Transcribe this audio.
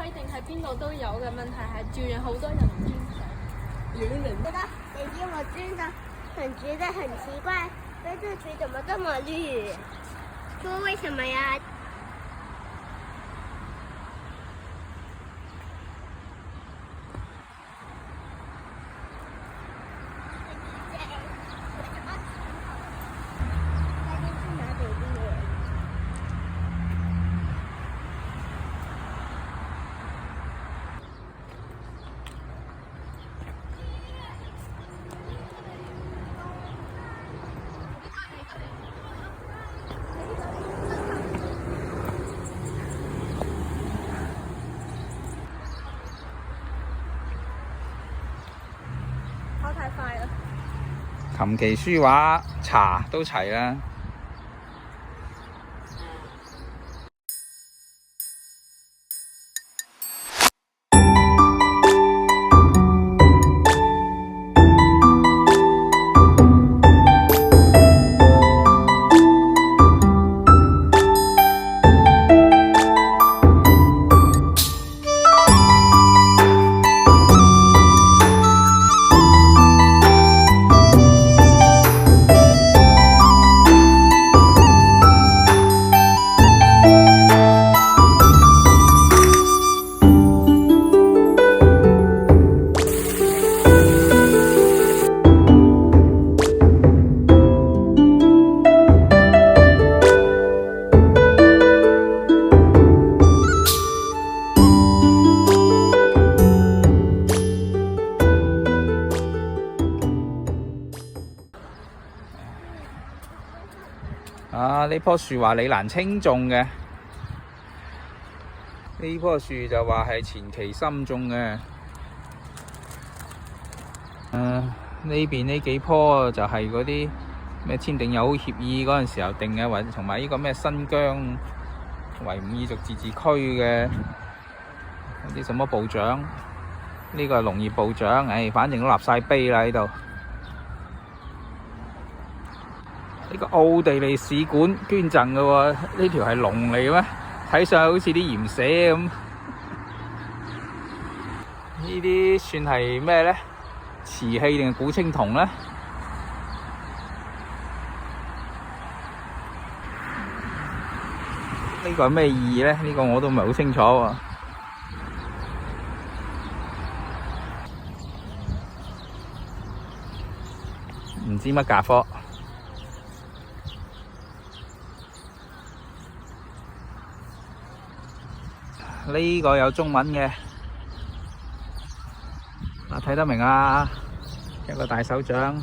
規定喺邊度都有嘅，問題係照樣好多人唔遵守。有人觉得姐姐我真的觉得很奇怪，这水怎么这么绿？说为什么呀？跑太快啦！琴棋書畫茶都齊啦。呢棵樹話李蘭清種嘅，呢棵樹就話係錢其琛種嘅。呢邊呢幾棵就係嗰啲咩簽訂友好協議嗰陣時候定嘅，或者同埋呢個咩新疆維吾爾族自治區嘅啲什麼部長，呢個係農業部長，反正都立晒碑啦喺度。呢個奧地利使館捐贈嘅喎，呢條係龍嚟嘅咩？睇上去好似啲鹽蛇咁。呢啲算係咩呢？瓷器定係古青銅呢？呢個係咩意義呢？呢個我都唔係好清楚喎。唔知乜架科。呢個有中文嘅，睇得明啊！一個大手掌。